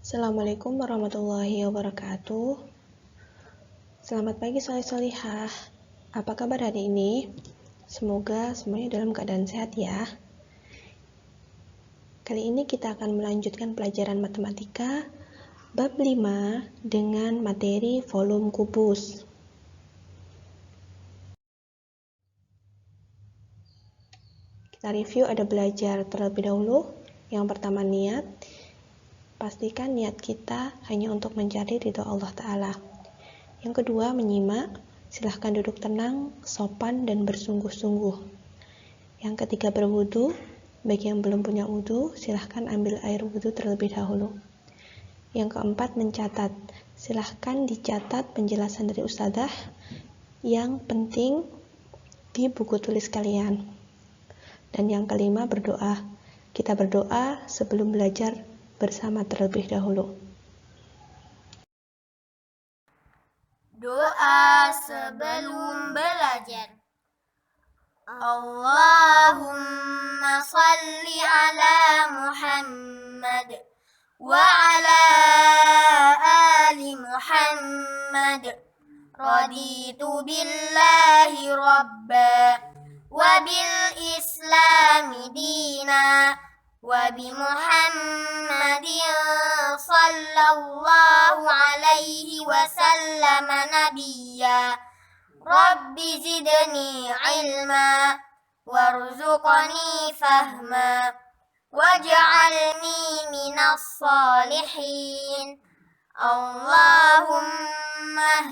Assalamualaikum warahmatullahi wabarakatuh. Selamat pagi soleh-solihah. Apa kabar hari ini? Semoga semuanya dalam keadaan sehat ya. Kali ini kita akan melanjutkan pelajaran matematika bab 5 dengan materi volume kubus. Kita review ada belajar terlebih dahulu. Yang pertama niat. Pastikan niat kita hanya untuk mencari ridho Allah Ta'ala. Yang kedua, menyimak. Silahkan duduk tenang, sopan, dan bersungguh-sungguh. Yang ketiga, berwudu. Bagi yang belum punya wudu, silahkan ambil air wudu terlebih dahulu. Yang keempat, mencatat. Silahkan dicatat penjelasan dari ustadzah yang penting di buku tulis kalian. Dan yang kelima, berdoa. Kita berdoa sebelum belajar bersama terlebih dahulu. Doa sebelum belajar. Allahumma salli ala Muhammad wa ala ali Muhammad. Raditu billahi rabba wa bil islami dina wa bi Muhammadin sallallahu alaihi wasallam nabiyya. Rabbi zidni ilma warzuqni fahma waj'alni minas salihin. Allahumma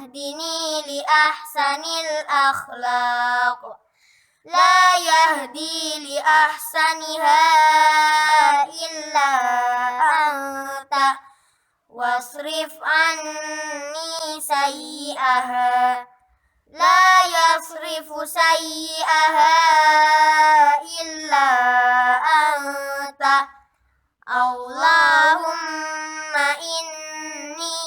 hdini li ahsanil akhlaq la yahdi li ahsaniha illa anta wasrif anni sayyi'aha la yasrifu sayyi'aha illa anta. Allahumma inni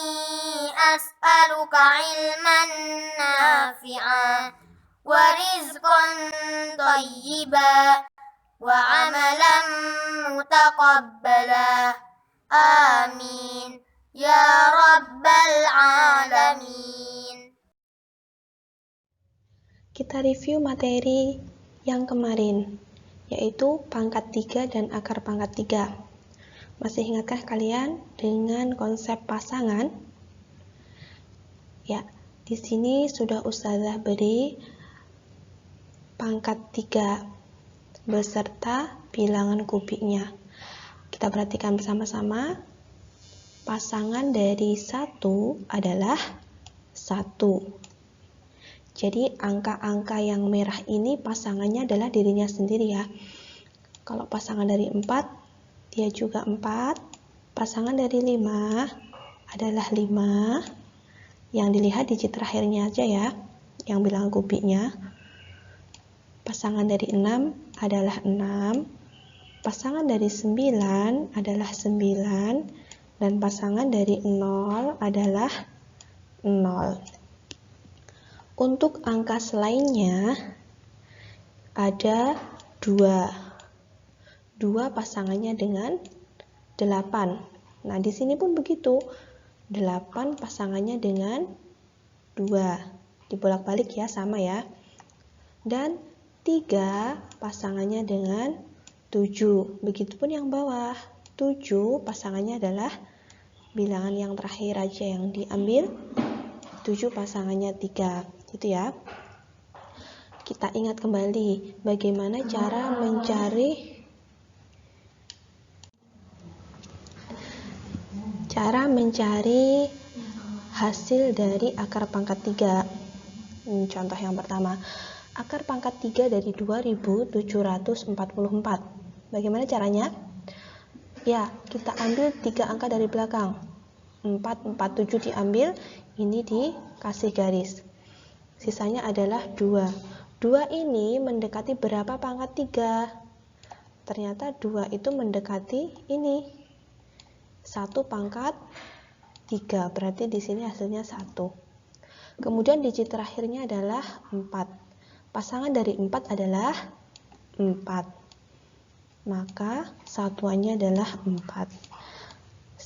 as'aluka ilman nafi'a wa rizqan thayyiba wa amalan mutaqabbala. Amin ya rabbal alamin. Kita review materi yang kemarin, yaitu pangkat 3 dan akar pangkat 3. Masih ingatkah kalian dengan konsep pasangan? Ya, di sini sudah ustazah beri pangkat 3 beserta bilangan kubiknya. Kita perhatikan bersama-sama. Pasangan dari 1 adalah 1. Jadi angka-angka yang merah ini pasangannya adalah dirinya sendiri ya. Kalau pasangan dari 4, dia juga 4. Pasangan dari 5 adalah 5. Yang dilihat digit terakhirnya aja ya, yang bilangan kubiknya. Pasangan dari 6 adalah 6. Pasangan dari 9 adalah 9. Dan pasangan dari 0 adalah 0. Untuk angka selainnya ada 2. 2 pasangannya dengan 8. Nah, di sini pun begitu. 8 pasangannya dengan 2. Dibolak-balik ya, sama ya. Dan 3 pasangannya dengan 7. Begitupun yang bawah. 7 pasangannya adalah bilangan yang terakhir aja yang diambil. 7 pasangannya 3. Gitu ya. Kita ingat kembali bagaimana cara mencari hasil dari akar pangkat 3. Contoh yang pertama, akar pangkat 3 dari 2744. Bagaimana caranya? Ya, kita ambil 3 angka dari belakang. 447 diambil, ini dikasih garis. Sisanya adalah 2. 2 ini mendekati berapa pangkat 3? Ternyata 2 itu mendekati ini. 1 pangkat 3. Berarti di sini hasilnya 1. Kemudian digit terakhirnya adalah 4. Pasangan dari 4 adalah 4. Maka satuannya adalah 4.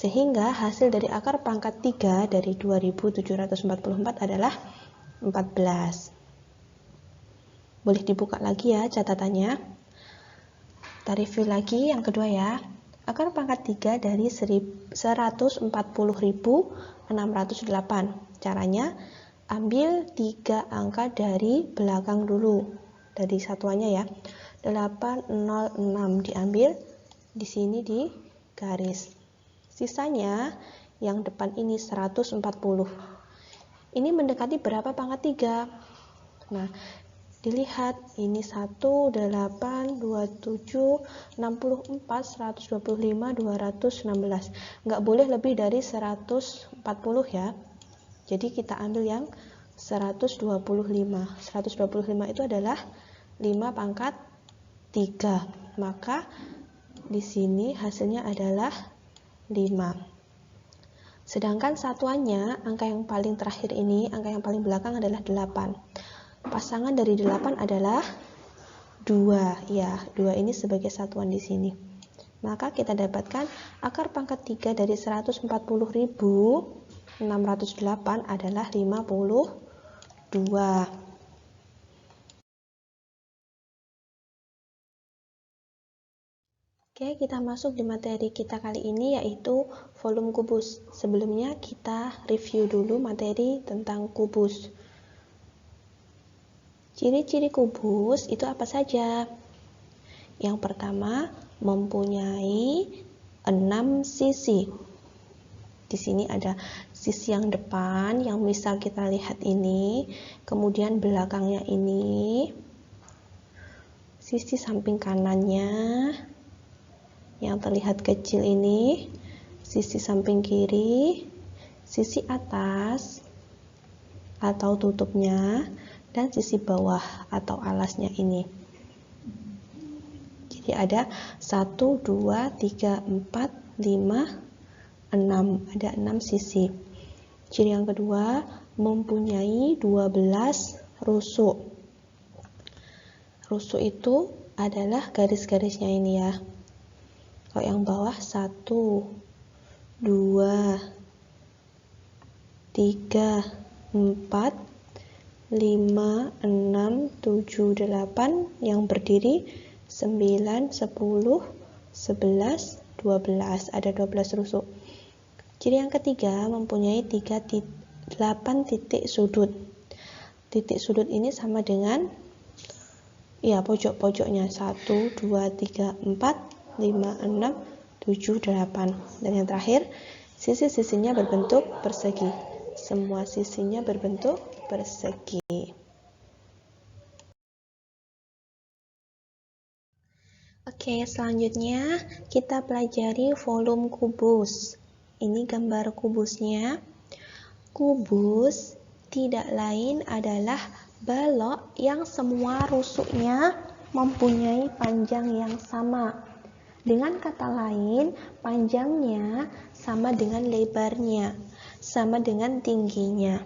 Sehingga hasil dari akar pangkat 3 dari 2744 adalah 14. Boleh dibuka lagi ya catatannya. Kita review lagi yang kedua ya. Akar pangkat 3 dari 140.608. Caranya, ambil 3 angka dari belakang dulu. Dari satuannya ya. 806 diambil di sini di garis. Sisanya yang depan ini 140. Ini mendekati berapa pangkat 3? Nah, dilihat ini 1, 8, 27, 64, 125, 216. Nggak boleh lebih dari 140 ya. Jadi kita ambil yang 125. 125 itu adalah 5 pangkat 3. Maka di sini hasilnya adalah 5. Sedangkan satuannya, angka yang paling terakhir ini, angka yang paling belakang adalah 8. Pasangan dari 8 adalah 2. Ya, 2 ini sebagai satuan di sini. Maka kita dapatkan akar pangkat 3 dari 140.608 adalah 52. Oke, kita masuk di materi kita kali ini yaitu volume kubus. Sebelumnya kita review dulu materi tentang kubus. Ciri-ciri kubus itu apa saja? Yang pertama, mempunyai 6 sisi. Di sini ada sisi yang depan yang bisa kita lihat ini, kemudian belakangnya ini, sisi samping kanannya yang terlihat kecil ini, sisi samping kiri, sisi atas atau tutupnya, dan sisi bawah atau alasnya ini. Jadi ada 1, 2, 3, 4, 5, 6. Ada 6 sisi. Ciri yang kedua, mempunyai 12 rusuk. Rusuk itu adalah garis-garisnya ini ya. Kalau yang bawah 1, 2, 3, 4, 5, 6, 7, 8, yang berdiri 9, 10, 11, 12. Ada 12 rusuk. Ciri yang ketiga, mempunyai 8 titik sudut. Titik sudut ini sama dengan pojok-pojoknya 1, 2, 3, 4, 5, 6, 7, 8. Dan yang terakhir, sisi-sisinya berbentuk persegi. Semua sisinya berbentuk persegi. Oke, selanjutnya kita pelajari volume kubus. Ini gambar kubusnya. Kubus tidak lain adalah balok yang semua rusuknya mempunyai panjang yang sama. Dengan kata lain, panjangnya sama dengan lebarnya, sama dengan tingginya.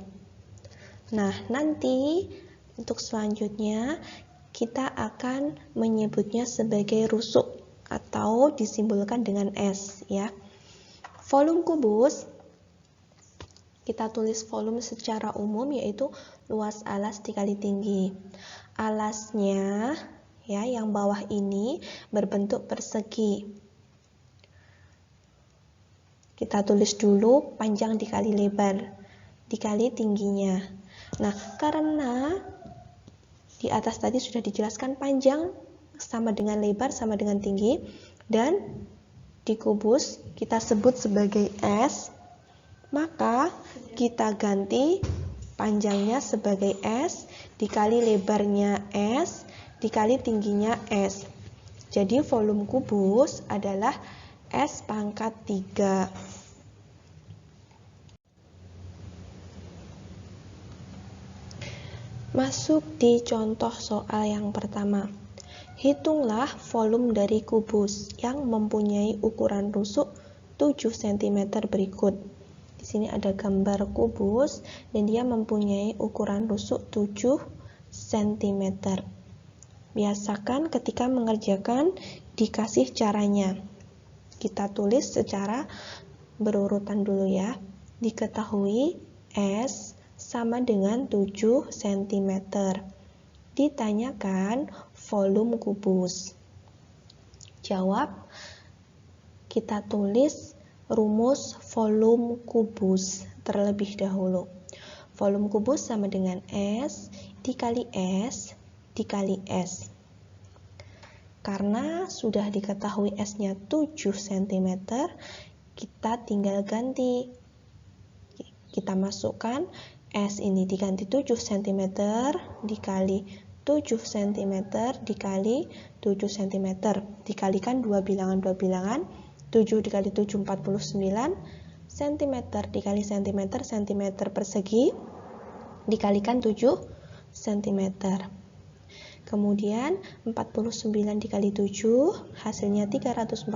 Nah, nanti untuk selanjutnya kita akan menyebutnya sebagai rusuk atau disimbolkan dengan S ya. Volume kubus, kita tulis volume secara umum yaitu luas alas dikali tinggi. Alasnya ya, yang bawah ini berbentuk persegi. Kita tulis dulu panjang dikali lebar dikali tingginya. Nah, karena di atas tadi sudah dijelaskan panjang sama dengan lebar sama dengan tinggi, dan di kubus kita sebut sebagai S, maka kita ganti panjangnya sebagai S dikali lebarnya S dikali tingginya S. Jadi volume kubus adalah S pangkat 3. Masuk di contoh soal yang pertama. Hitunglah volume dari kubus yang mempunyai ukuran rusuk 7 cm berikut. Di sini ada gambar kubus dan dia mempunyai ukuran rusuk 7 cm. Biasakan ketika mengerjakan dikasih caranya. Kita tulis secara berurutan dulu ya. Diketahui S sama dengan 7 cm. Ditanyakan volume kubus. Jawab, kita tulis rumus volume kubus terlebih dahulu. Volume kubus sama dengan S dikali S dikali S. Karena sudah diketahui S-nya 7 cm, kita tinggal ganti. Kita masukkan S ini diganti 7 cm dikali 7 cm dikali 7 cm. Dikalikan dua bilangan 7 dikali 7 49, cm dikali cm, cm persegi dikalikan 7 cm. Kemudian 49 dikali 7 hasilnya 343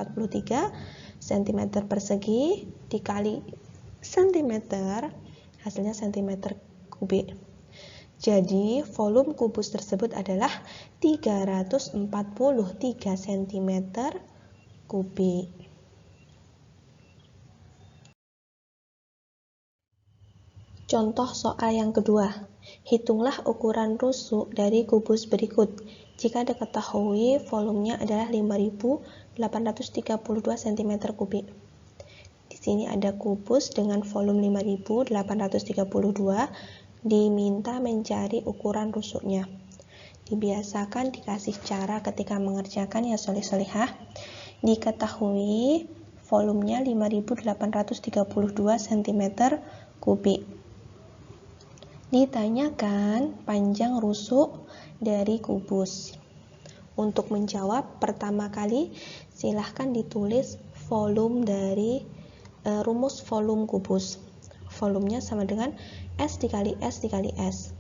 cm persegi dikali cm hasilnya cm kubik. Jadi volume kubus tersebut adalah 343 cm kubik. Contoh soal yang kedua. Hitunglah ukuran rusuk dari kubus berikut. Jika diketahui volumenya adalah 5.832 cm kubik. Di sini ada kubus dengan volume 5.832, diminta mencari ukuran rusuknya. Dibiasakan dikasih cara ketika mengerjakan ya soleh-solehah. Diketahui volumenya 5.832 cm kubik. Ditanyakan panjang rusuk dari kubus. Untuk menjawab, pertama kali silahkan ditulis volume dari rumus volume kubus. Volumenya sama dengan S dikali S dikali S.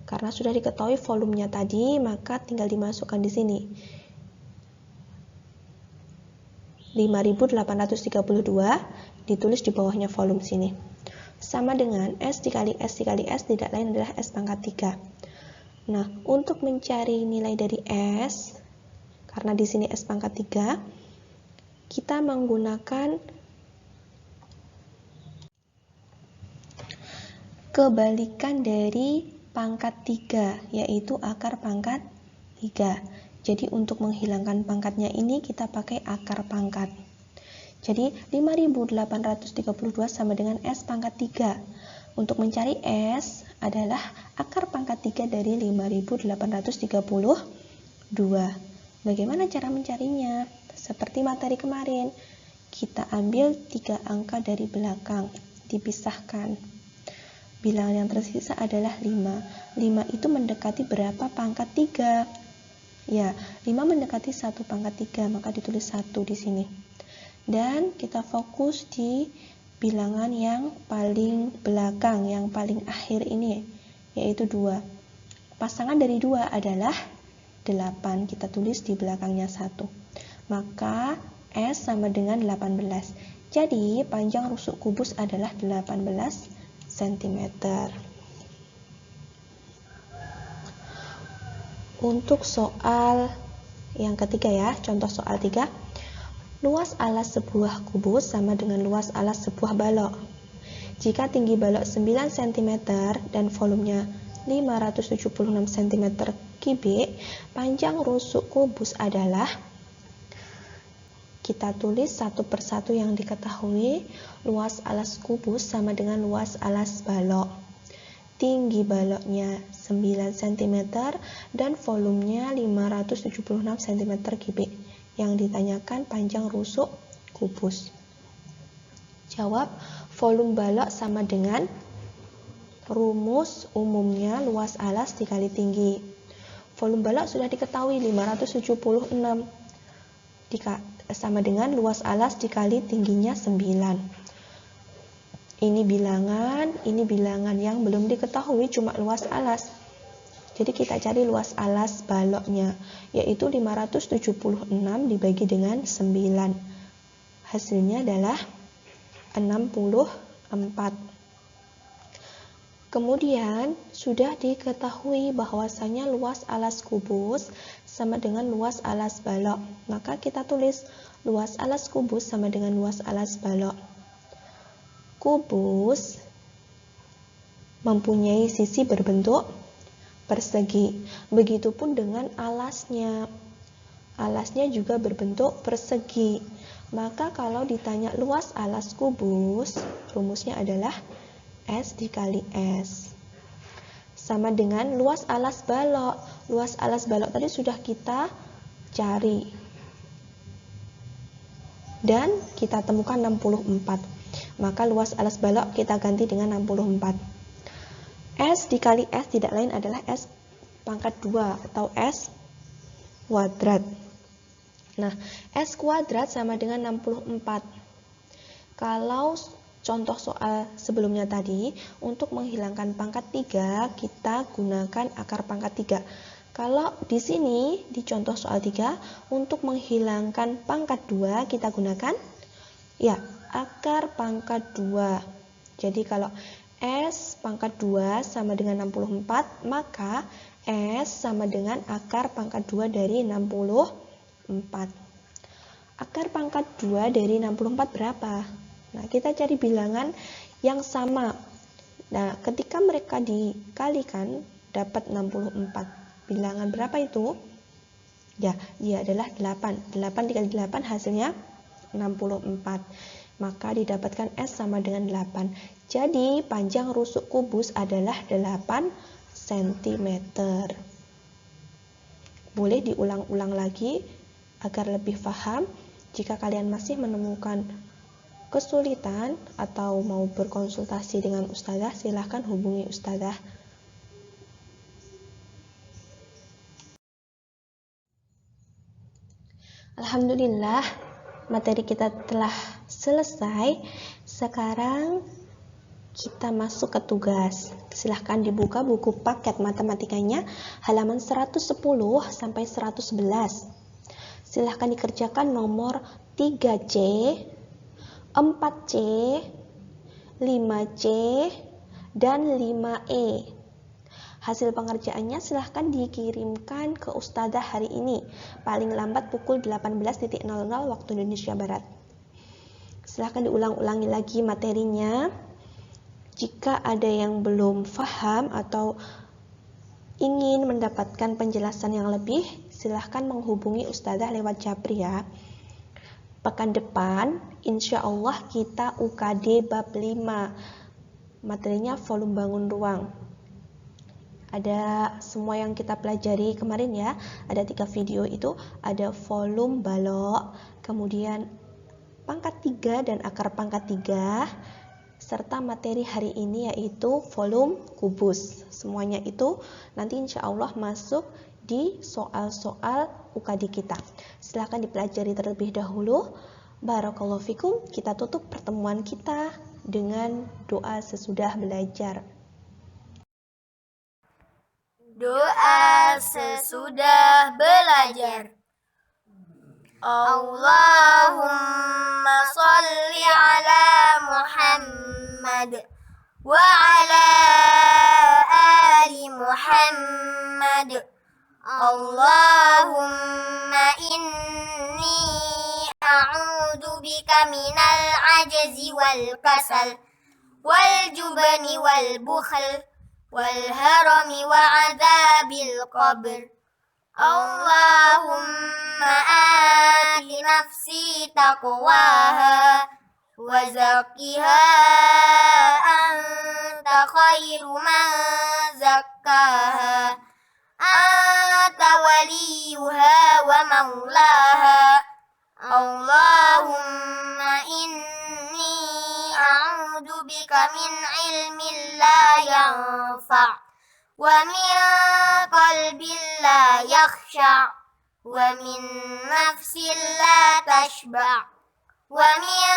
Karena sudah diketahui volumenya tadi, maka tinggal dimasukkan di sini. 5.832 ditulis di bawahnya volume sini. Sama dengan S dikali S dikali S tidak lain adalah S pangkat 3. Nah, untuk mencari nilai dari S, karena di sini S pangkat 3, kita menggunakan kebalikan dari pangkat 3, yaitu akar pangkat 3. Jadi untuk menghilangkan pangkatnya ini kita pakai akar pangkat. Jadi 5.832 sama dengan S pangkat 3. Untuk mencari S adalah akar pangkat 3 dari 5.832. Bagaimana cara mencarinya? Seperti materi kemarin, kita ambil 3 angka dari belakang, dipisahkan. Bilangan yang tersisa adalah 5. 5 itu mendekati berapa pangkat 3? Ya, 5 mendekati 1 pangkat 3, maka ditulis 1 di sini. Dan kita fokus di bilangan yang paling belakang, yang paling akhir ini, yaitu 2. Pasangan dari 2 adalah 8. Kita tulis di belakangnya 1. Maka S sama dengan 18. Jadi panjang rusuk kubus adalah 18 cm. Untuk soal yang ketiga ya, contoh soal 3. Luas alas sebuah kubus sama dengan luas alas sebuah balok. Jika tinggi balok 9 cm dan volumenya 576 cm kubik, panjang rusuk kubus adalah, kita tulis satu persatu yang diketahui. Luas alas kubus sama dengan luas alas balok. Tinggi baloknya 9 cm dan volumenya 576 cm kubik. Yang ditanyakan panjang rusuk kubus. Jawab, volume balok sama dengan rumus umumnya luas alas dikali tinggi. Volume balok sudah diketahui 576 sama dengan luas alas dikali tingginya 9. Ini bilangan yang belum diketahui cuma luas alas. Jadi kita cari luas alas baloknya, yaitu 576 dibagi dengan 9. Hasilnya adalah 64. Kemudian sudah diketahui bahwasanya luas alas kubus sama dengan luas alas balok. Maka kita tulis luas alas kubus sama dengan luas alas balok. kubus mempunyai sisi berbentuk persegi. Begitupun dengan alasnya. Alasnya juga berbentuk persegi. Maka kalau ditanya luas alas kubus, rumusnya adalah S dikali S. Sama dengan luas alas balok. Luas alas balok tadi sudah kita cari. Dan kita temukan 64. Maka luas alas balok kita ganti dengan 64. S dikali S tidak lain adalah S pangkat 2 atau S kuadrat. Nah, S kuadrat sama dengan 64. Kalau contoh soal sebelumnya tadi, untuk menghilangkan pangkat 3, kita gunakan akar pangkat 3. Kalau di sini, di contoh soal 3, untuk menghilangkan pangkat 2, kita gunakan akar pangkat 2. Jadi kalau S pangkat 2 sama dengan 64, maka S sama dengan akar pangkat 2 dari 64. Akar pangkat 2 dari 64 berapa? Nah, kita cari bilangan yang sama. Nah, ketika mereka dikalikan, dapat 64. Bilangan berapa itu? Ya, dia adalah 8. 8 dikali 8 hasilnya 64. Maka didapatkan S sama dengan 8. Jadi, panjang rusuk kubus adalah 8 cm. Boleh diulang-ulang lagi agar lebih paham. Jika kalian masih menemukan kesulitan atau mau berkonsultasi dengan ustazah, silahkan hubungi ustazah. Alhamdulillah, materi kita telah selesai. Sekarang kita masuk ke tugas. Silahkan dibuka buku paket matematikanya halaman 110 sampai 111. Silahkan dikerjakan nomor 3C, 4C, 5C, dan 5E. Hasil pengerjaannya silahkan dikirimkan ke ustazah hari ini, paling lambat pukul 18.00 waktu Indonesia Barat. Silahkan diulang-ulangi lagi materinya. Jika ada yang belum paham atau ingin mendapatkan penjelasan yang lebih, silahkan menghubungi ustazah lewat Japri ya. Pekan depan, insya Allah kita UKD bab 5. Materinya volume bangun ruang. Ada semua yang kita pelajari kemarin ya. Ada 3 video itu. Ada volume balok, kemudian pangkat 3 dan akar pangkat 3, serta materi hari ini yaitu volume kubus. Semuanya itu nanti insya Allah masuk di soal-soal UKD kita. Silahkan dipelajari terlebih dahulu. Barakallahu fikum. Kita tutup pertemuan kita dengan doa sesudah belajar. Doa sesudah belajar. Allahumma salli ala Muhammad wa ala ali Muhammad. Allahumma inni a'udzu bika minal ajzi wal kasal wal jubni wal bukhl wal harami wa adzabil qabr. Allahumma ati nafsi taqwaha wa zakkiha anta khairu man zakkaha anta waliyuha wa maulaha. Allahumma inni a'udzu bika min ilmin la yanfa' wa min qalbin la yakhsha' wa min nafsin la tashba' wa min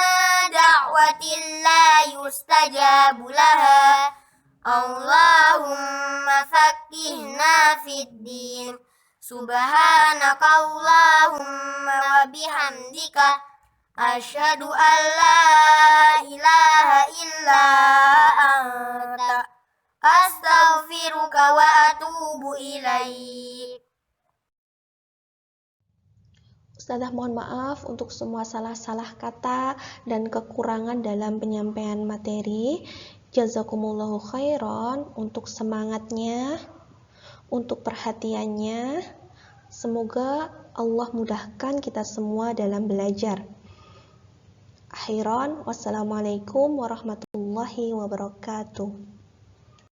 da'watin la yustajabu laha. Allahumma faqqihna fid din. Subhanaka Allahumma wa bihamdika asyhadu an la ilaha illa anta astaghfiruka wa atubu ilaik. Ustazah mohon maaf untuk semua salah-salah kata dan kekurangan dalam penyampaian materi. Jazakumullahu khairan untuk semangatnya, untuk perhatiannya. Semoga Allah mudahkan kita semua dalam belajar. Akhiran, wassalamualaikum warahmatullahi wabarakatuh.